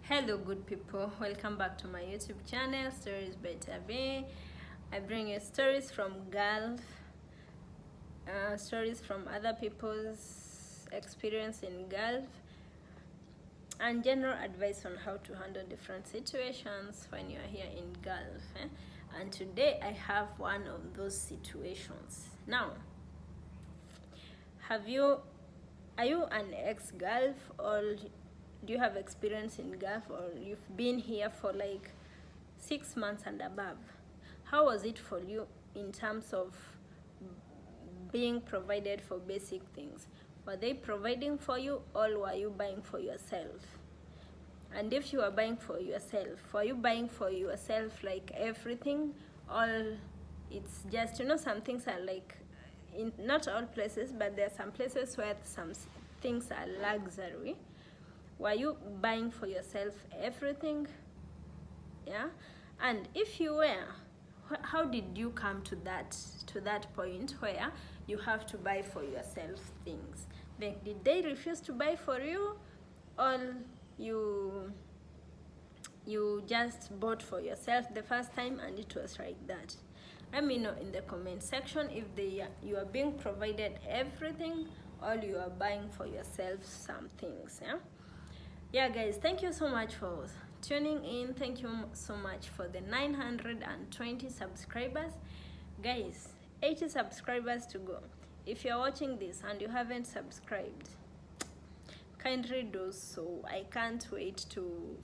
Hello good people, welcome back to my YouTube channel Stories by Tabe. I bring you stories from Gulf, stories from other people's experience in Gulf, and general advice on how to handle different situations when you are here in Gulf. And today I have one of those situations. Now, are you an ex-Gulf, or do you have experience in Gulf, or you've been here for like 6 months and above? How was it for you in terms of being provided for basic things? Were they providing for you, or were you buying for yourself? And if you are buying for yourself, were you buying for yourself like everything, or it's just, some things are like, in not all places, but there are some places where some things are luxury. Were you buying for yourself everything? Yeah. And if you were, how did you come to that point where you have to buy for yourself things? Like, did they refuse to buy for you, or you just bought for yourself the first time and it was like that? Let me know in the comment section if you are being provided everything, or you are buying for yourself some things. Yeah guys, thank you so much for tuning in. Thank you so much for the 920 subscribers. Guys, 80 subscribers to go. If you're watching this and you haven't subscribed, kindly do so. I can't wait to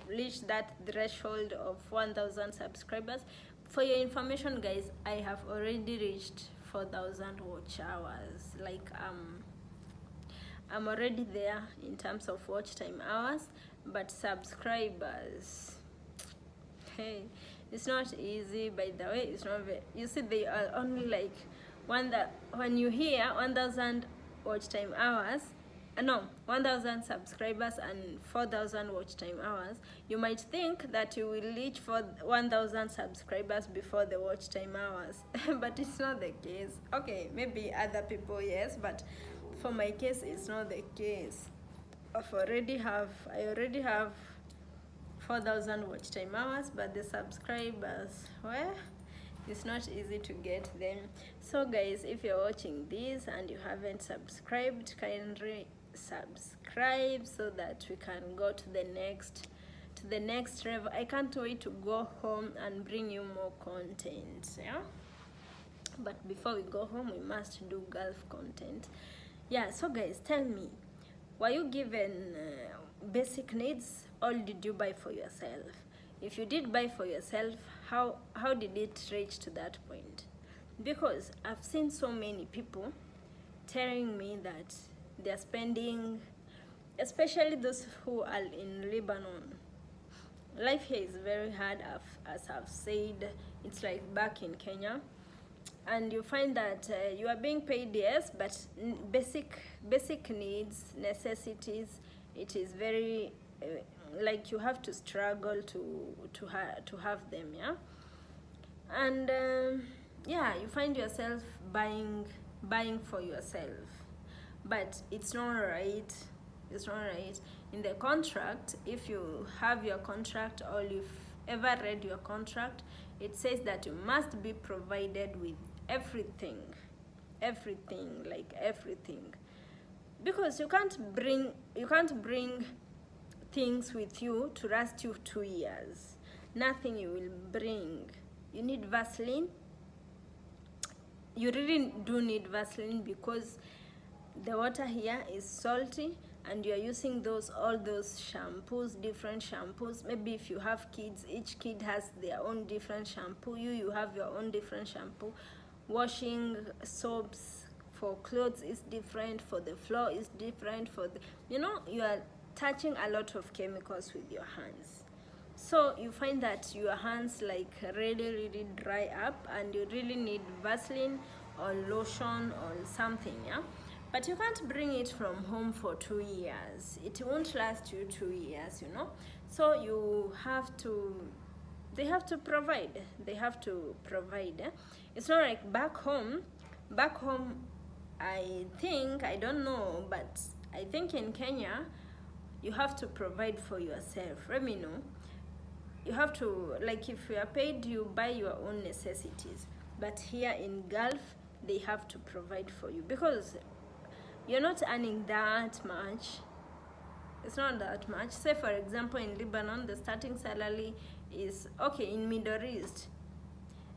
reach that threshold of 1,000 subscribers. For your information guys, I have already reached 4,000 watch hours. Like, I'm already there in terms of watch time hours, but subscribers, hey, it's not easy. By the way, it's not very, you see, they are only like when you hear 1,000 watch time hours, no, 1,000 subscribers and 4,000 watch time hours, you might think that you will reach for 1,000 subscribers before the watch time hours. But it's not the case. Okay, maybe other people, yes, but for my case it's not the case. I already have 4,000 watch time hours, but the subscribers, well, it's not easy to get them. So guys, if you're watching this and you haven't subscribed, kindly subscribe so that we can go to the next level. I can't wait to go home and bring you more content. But before we go home, we must do Gulf content. So guys, tell me, were you given basic needs, or did you buy for yourself? If you did buy for yourself, how did it reach to that point? Because I've seen so many people telling me that they're spending, especially those who are in Lebanon. Life here is very hard, as I've said. It's like back in Kenya. And you find that you are being paid, yes, but basic needs, necessities, it is very like you have to struggle to have them. And you find yourself buying for yourself, but it's not right. It's not right. In the contract, if you have your contract, or you've ever read your contract, it says that you must be provided with everything, like everything, because you can't bring things with you to last you 2 years. Nothing you will bring. You need Vaseline. You really do need Vaseline, because the water here is salty, and you're using all those shampoos, different shampoos. Maybe if you have kids, each kid has their own different shampoo. You have your own different shampoo. Washing soaps for clothes is different, for the floor is different, for the, you are touching a lot of chemicals with your hands. So you find that your hands like really dry up, and you really need Vaseline or lotion or something. But you can't bring it from home for 2 years. It won't last you 2 years, So they have to provide. It's not like back home, I don't know, but I think in Kenya, you have to provide for yourself. Let me know. You have to, like, if you are paid, you buy your own necessities. But here in Gulf, they have to provide for you because you're not earning that much. It's not that much. Say for example in Lebanon, the starting salary is okay. In Middle East,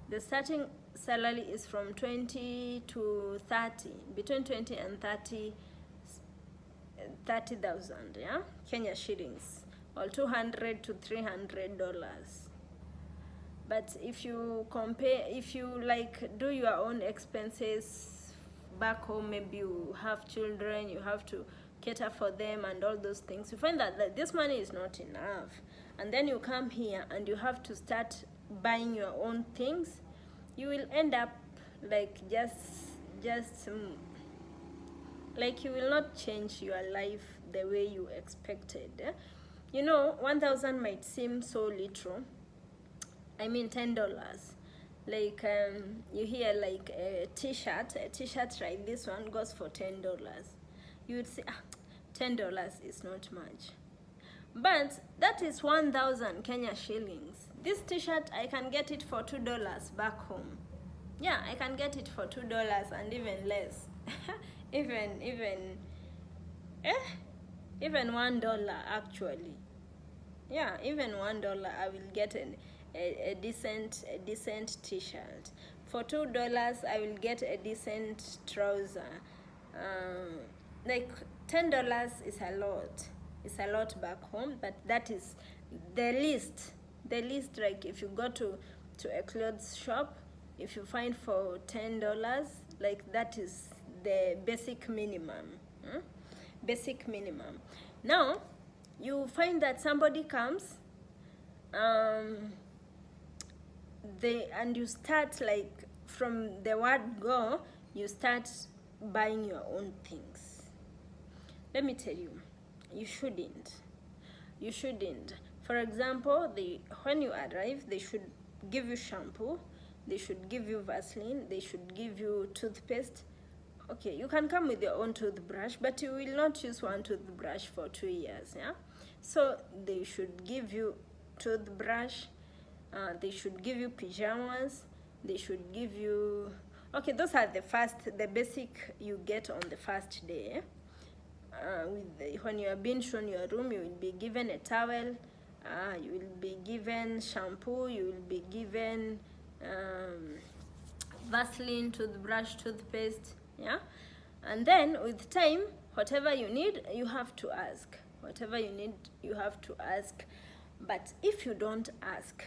the starting salary is from 20 to 30, between 20 and 30,000, yeah, Kenya shillings, or 200 to $300. But if you compare, if you like do your own expenses back home, maybe you have children, you have to cater for them and all those things, you find that this money is not enough. And then you come here and you have to start buying your own things. You will end up like like you will not change your life the way you expected. You know, 1,000 might seem so little. I mean $10. Like you hear like a t-shirt, right? This one goes for $10. You would say, $10 is not much. But that is 1,000 Kenya shillings. This t-shirt, I can get it for $2 back home. Yeah, I can get it for $2 and even less. even $1 actually. Yeah, even $1 I will get a decent t-shirt. For $2 I will get a decent trouser. Like $10 is a lot. It's a lot back home, but that is the least. Like if you go to a clothes shop, if you find for $10, like that is the basic minimum. Basic minimum. Now you find that somebody comes, and you start, like, from the word go, you start buying your own things. Let me tell you, you shouldn't. For example, when you arrive, they should give you shampoo, they should give you Vaseline, they should give you toothpaste. Okay, you can come with your own toothbrush, but you will not use one toothbrush for 2 years, yeah? So they should give you toothbrush, they should give you pajamas, they should give you, okay, those are the basic you get on the first day. When you are being shown your room, you will be given a towel, you will be given shampoo, you will be given Vaseline, toothbrush, toothpaste, yeah? And then with time, whatever you need, you have to ask. But if you don't ask,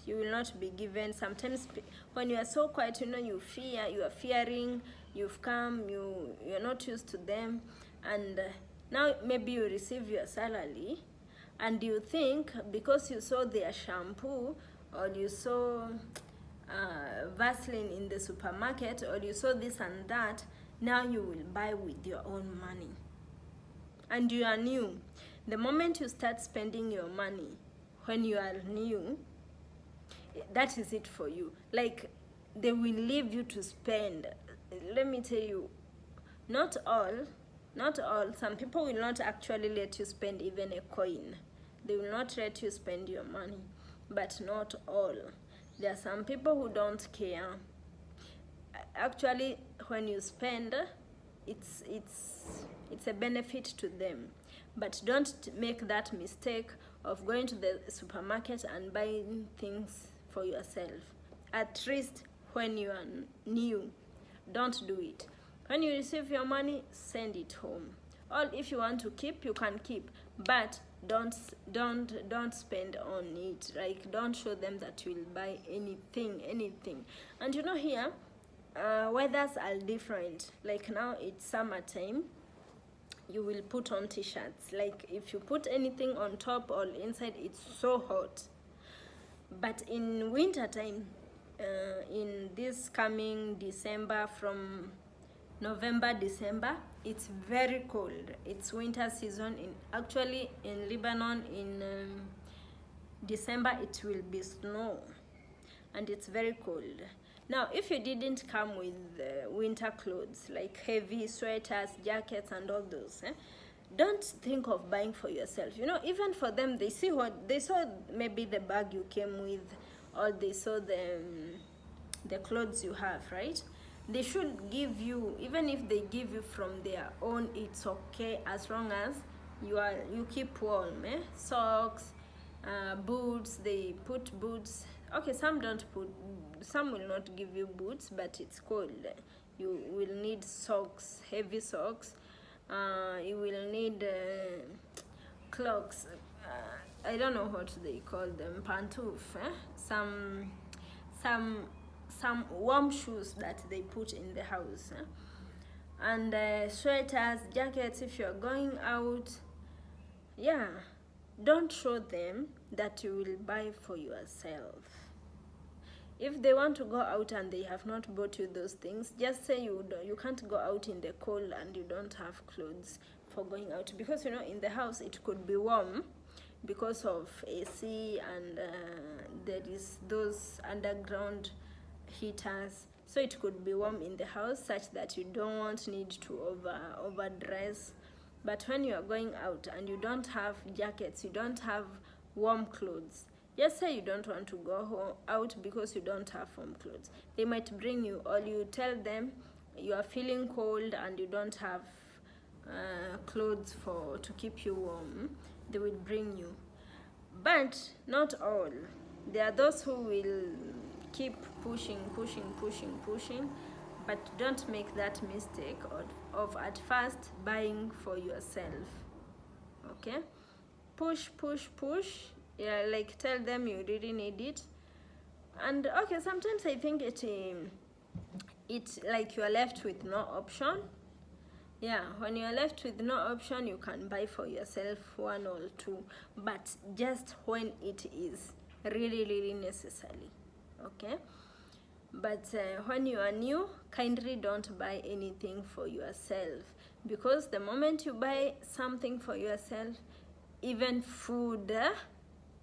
you will not be given. Sometimes when you are so quiet, you know, you are fearing, you've come, you're not used to them, and now maybe you receive your salary and you think because you saw their shampoo, or you saw Vaseline in the supermarket, or you saw this and that, now you will buy with your own money. And you are new. The moment you start spending your money when you are new, that is it for you. Like, they will leave you to spend. Let me tell you, not all. Some people will not actually let you spend even a coin. They will not let you spend your money, but not all. There are some people who don't care. Actually, when you spend, it's a benefit to them. But don't make that mistake of going to the supermarket and buying things for yourself. At least when you are new, don't do it. When you receive your money, send it home. Or if you want to keep, you can keep, but don't spend on it. Like, don't show them that you will buy anything. And you know, here weathers are different. Like now it's summertime, you will put on t-shirts. Like if you put anything on top or inside, it's so hot. But in winter time, in this coming December, from November, December, it's very cold. It's winter season. Actually in Lebanon, in December it will be snow, and it's very cold. Now if you didn't come with winter clothes like heavy sweaters, jackets and all those, don't think of buying for yourself. You know, even for them, they see what they saw, maybe the bag you came with, or they saw the clothes you have, right? They should give you, even if they give you from their own, it's okay, as long as you keep warm. Socks, boots, they put boots. Okay, some don't put, some will not give you boots, but it's cold. You will need socks, heavy socks. You will need clogs. I don't know what they call them, pantouf. Some warm shoes that they put in the house. And sweaters, jackets if you're going out. Yeah, don't show them that you will buy for yourself. If they want to go out and they have not bought you those things, just say you can't go out in the cold and you don't have clothes for going out, because you know in the house it could be warm because of AC, and there is those underground heaters, so it could be warm in the house such that you don't need to overdress. But when you are going out and you don't have jackets, you don't have warm clothes, just say you don't want to go out because you don't have warm clothes. They might bring you, or you tell them you are feeling cold and you don't have clothes to keep you warm. They will bring you. But not all. There are those who will keep pushing, but don't make that mistake of at first buying for yourself. Okay? Push. Yeah, like tell them you really need it. And okay, sometimes I think it's like you are left with no option. Yeah, when you are left with no option, you can buy for yourself one or two, but just when it is really necessary. Okay? But when you are new, kindly don't buy anything for yourself, because the moment you buy something for yourself, even food,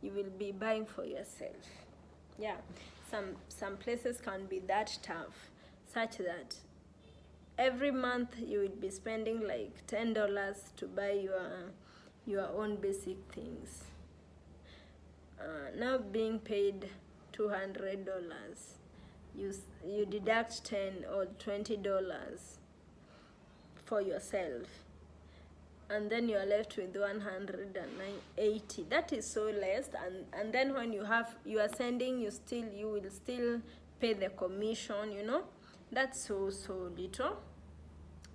you will be buying for yourself. Yeah, some places can be that tough, such that every month you will be spending like $10 to buy your own basic things. Now being paid $200, you deduct $10 or $20 for yourself, and then you are left with 180. That is so less. And then when you are sending, you will still pay the commission, you know. That's so little.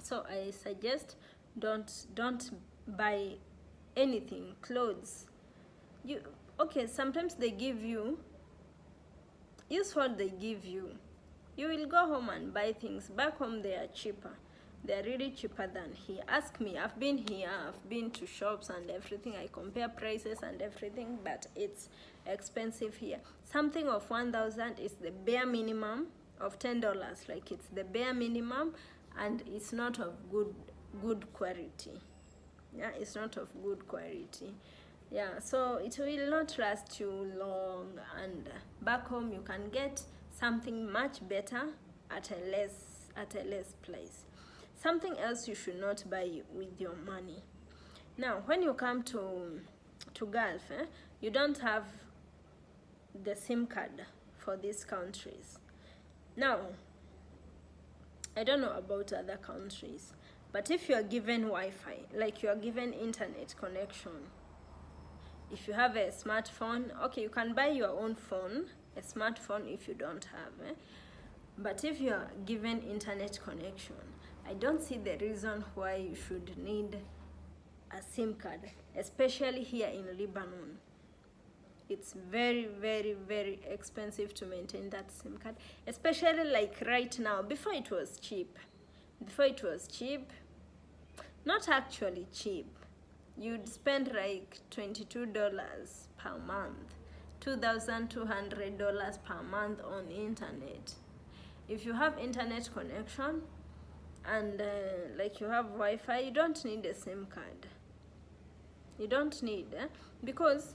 So I suggest don't buy anything. Clothes, sometimes they give you, use what they give you. You will go home and buy things. Back home they are cheaper. They're really cheaper than here. Ask me, I've been here, I've been to shops and everything. I compare prices and everything, but it's expensive here. Something of 1,000 is the bare minimum of $10. Like, it's the bare minimum, and it's not of good quality. Yeah, it's not of good quality. Yeah, so it will not last you long, and back home you can get something much better at a less price. Something else you should not buy with your money. Now, when you come to Gulf, you don't have the SIM card for these countries. Now, I don't know about other countries, but if you are given Wi-Fi, like you are given internet connection, if you have a smartphone, okay, you can buy your own phone, a smartphone if you don't have. But if you are given internet connection, I don't see the reason why you should need a SIM card, especially here in Lebanon. It's very expensive to maintain that SIM card, especially like right now. Before it was cheap, not actually cheap. You'd spend like $22 per month, $2,200 per month on internet. If you have internet connection and like you have Wi-Fi, you don't need a SIM card. You don't need, because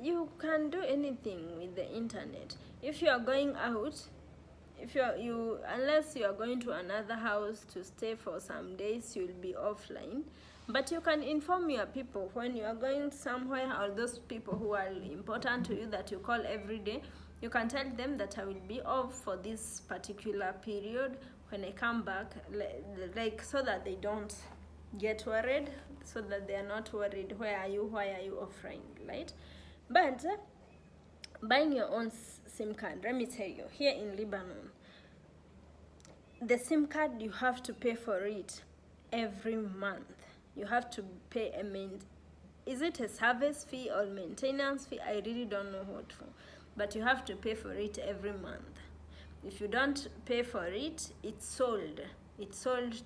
you can do anything with the internet. If you are going out, if you unless you are going to another house to stay for some days, you'll be offline. But you can inform your people when you are going somewhere, or those people who are important to you that you call every day. You can tell them that I will be off for this particular period. When I come back, like so that they don't get worried, so that they are not worried, why are you offline, right? But buying your own SIM card, let me tell you, here in Lebanon, the SIM card, you have to pay for it every month. You have to pay is it a service fee or maintenance fee? I really don't know what for, but you have to pay for it every month. If you don't pay for it, it's sold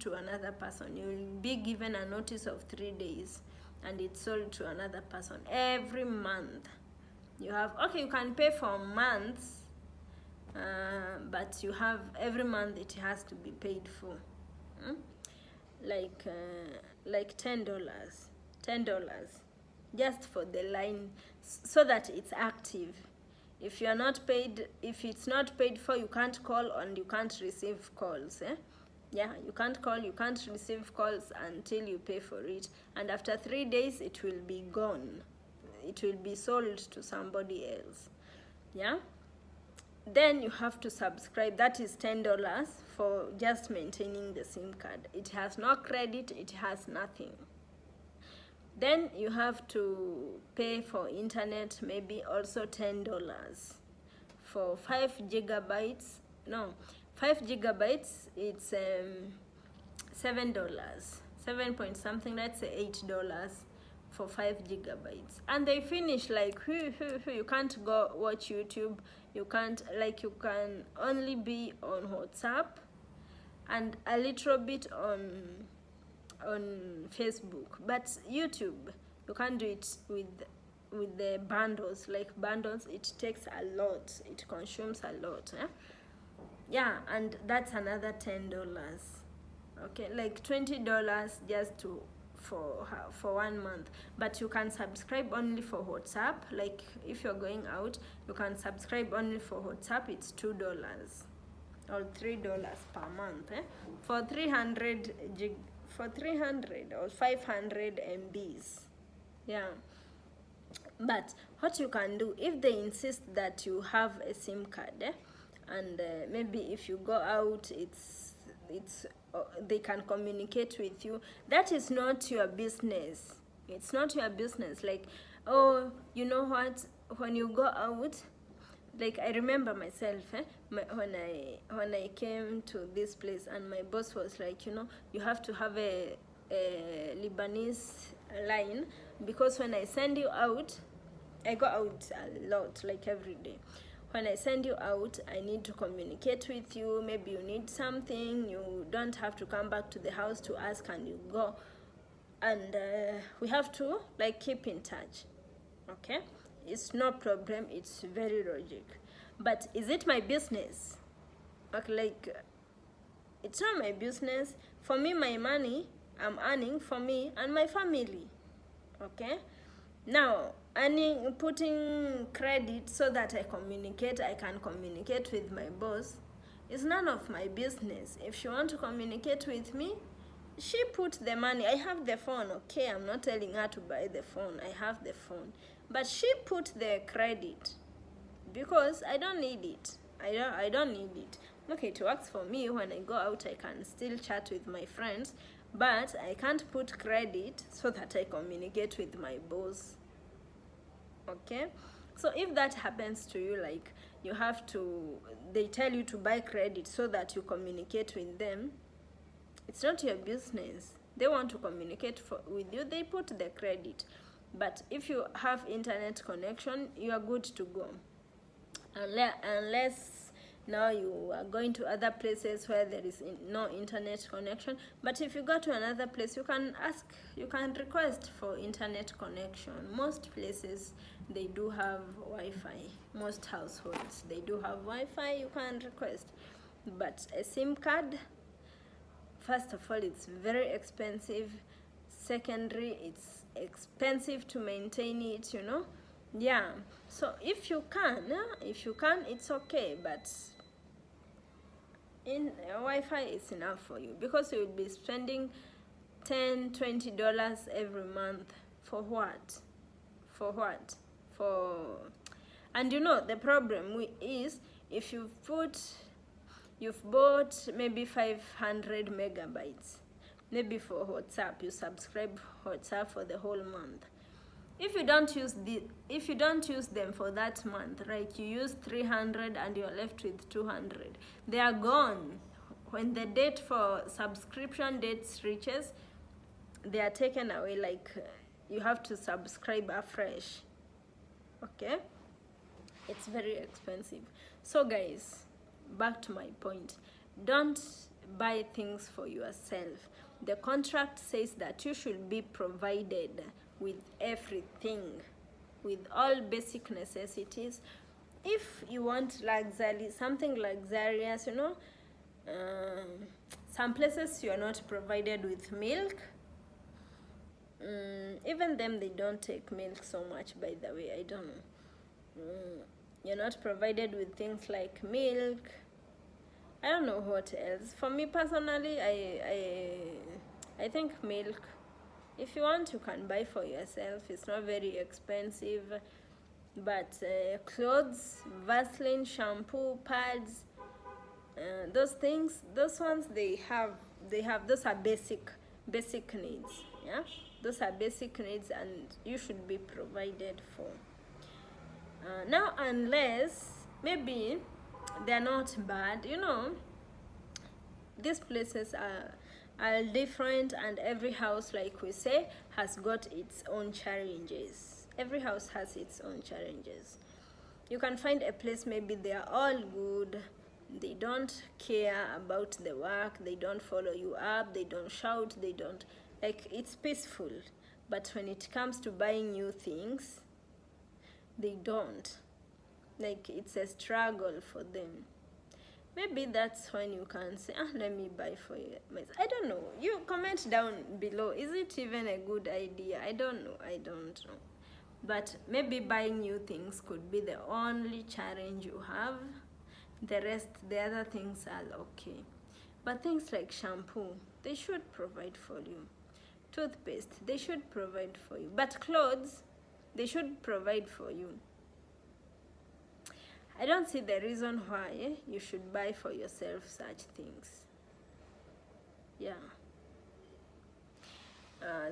to another person. You will be given a notice of 3 days, and it's sold to another person every month. You can pay for months, but you have every month it has to be paid for. Like $10 just for the line, so that it's active. If it's not paid for, you can't call and you can't receive calls. You can't call, you can't receive calls until you pay for it, and after 3 days it will be gone. It will be sold to somebody else. Then you have to subscribe. That is $10 for just maintaining the SIM card. It has no credit, it has nothing. Then you have to pay for internet, maybe also $10 for 5 gigabytes. No, 5 gigabytes, it's $7, 7 point something, let's say $8 for 5 gigabytes. And they finish like you can't go watch YouTube, you can't, like, you can only be on WhatsApp and a little bit on Facebook, but YouTube you can't do it with the bundles. Like bundles, it takes a lot, it consumes a lot. And that's another $10. Okay, like $20 just for 1 month. But you can subscribe only for WhatsApp. Like if you're going out, you can subscribe only for WhatsApp. It's $2 or $3 per month, for 300 or 500 MBs. But what you can do, if they insist that you have a SIM card, and maybe if you go out, they can communicate with you. That is not your business. It's not your business. Like, oh, you know what? When you go out, like I remember myself, when I came to this place, and my boss was like, you have to have a Lebanese line, because when I send you out, I go out a lot, like every day. When I send you out, I need to communicate with you. Maybe you need something, you don't have to come back to the house to ask, and you go. And we have to like keep in touch. Okay? It's no problem, it's very logic. But is it my business? Okay, like, it's not my business. For me, my money, I'm earning for me and my family. Okay? Now, putting credit so that I can communicate with my boss, is none of my business. If she wants to communicate with me, she put the money. I have the phone, okay? I'm not telling her to buy the phone. I have the phone. But she put the credit, because I don't need it. I don't need it. Okay, it works for me. When I go out, I can still chat with my friends, but I can't put credit so that I communicate with my boss. Okay? So if that happens to you, like they tell you to buy credit so that you communicate with them, it's not your business. They want to communicate with you, they put the credit. But if you have internet connection, you are good to go. Unless now you are going to other places where there is no internet connection. But if you go to another place, you can request for internet connection. Most places, they do have Wi-Fi. Most households, they do have Wi-Fi, you can request. But a SIM card, first of all, it's very expensive. Secondary, it's expensive to maintain it, So if you can, it's okay. But in Wi-Fi is enough for you, because you will be spending $10-20 every month. For what? For what? For And you know, the problem is, if you've bought maybe 500 megabytes, maybe for WhatsApp, you subscribe WhatsApp for the whole month. If you don't use them for that month, right, you use 300 and you're left with 200. They are gone. When the date for subscription dates reaches, they are taken away. Like, you have to subscribe afresh. Okay? It's very expensive. So guys, back to my point. Don't buy things for yourself. The contract says that you should be provided with everything, with all basic necessities. If you want luxury, something luxurious, you know, some places you are not provided with milk. Even them, they don't take milk so much, by the way. I don't know. You're not provided with things like milk. I don't know what else. For me personally, I think milk, if you want, you can buy for yourself. It's not very expensive. But clothes, Vaseline, shampoo, pads, those things, those ones, those are basic needs. Yeah, those are basic needs, and you should be provided for. Now, unless maybe they're not bad, you know, these places are different, and every house, like we say, has got its own challenges. Every house has its own challenges. You can find a place, maybe they are all good, they don't care about the work, they don't follow you up, they don't shout, they don't, like, it's peaceful. But when it comes to buying new things, they don't. Like, it's a struggle for them. Maybe that's when you can say, let me buy for you. I don't know. You comment down below. Is it even a good idea? I don't know. But maybe buying new things could be the only challenge you have. The other things are okay. But things like shampoo, they should provide for you. Toothpaste, they should provide for you. But clothes, they should provide for you. I don't see the reason why you should buy for yourself such things. Yeah.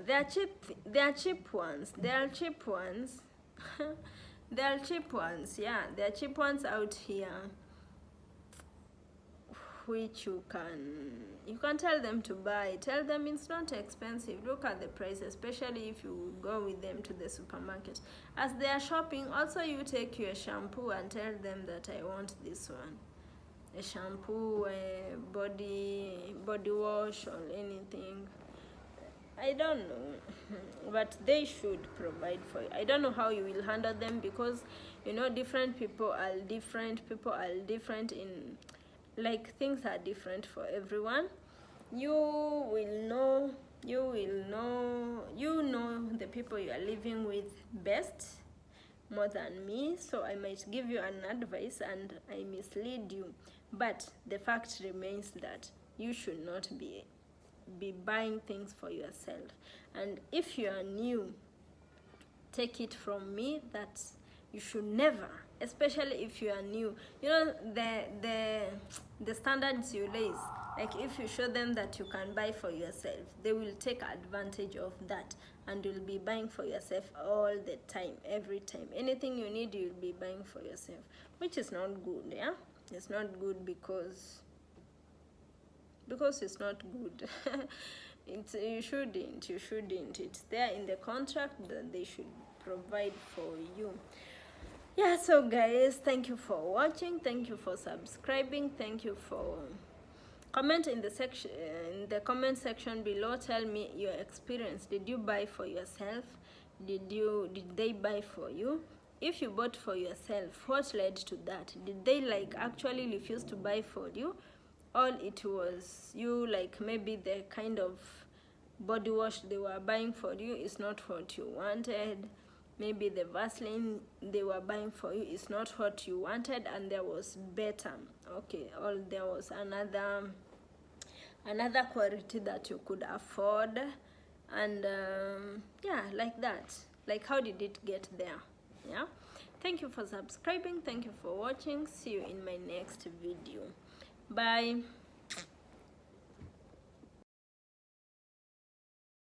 They are cheap ones. There are cheap ones. Yeah, there are cheap ones out here, which you can tell them to buy. Tell them it's not expensive. Look at the price, especially if you go with them to the supermarket. As they are shopping, also you take your shampoo and tell them that I want this one. A shampoo, a body wash, or anything. I don't know, but they should provide for you. I don't know how you will handle them, because, you know, different people are different. In, like, things are different for everyone. You know the people you are living with best, more than me, so I might give you an advice and I mislead you. But the fact remains that you should not be buying things for yourself. And if you are new, take it from me that you should never, especially if you are new, you know, the standards you raise, like, if you show them that you can buy for yourself, they will take advantage of that, and you'll be buying for yourself all the time. Every time, anything you need, you'll be buying for yourself, which is not good. Yeah, it's not good, because it's not good. You shouldn't. It's there in the contract that they should provide for you. Yeah, so guys, thank you for watching, thank you for subscribing, thank you for comment in the comment section below. Tell me your experience. Did you buy for yourself? Did they buy for you? If you bought for yourself, what led to that? Did they, like, actually refuse to buy for you? All it was you, like, maybe the kind of body wash they were buying for you is not what you wanted. maybe the Vaseline they were buying for you is not what you wanted, and there was better, okay, or there was another quality that you could afford, and yeah, like that. Like, how did it get there? Yeah, thank you for subscribing, thank you for watching. See you in my next video. Bye.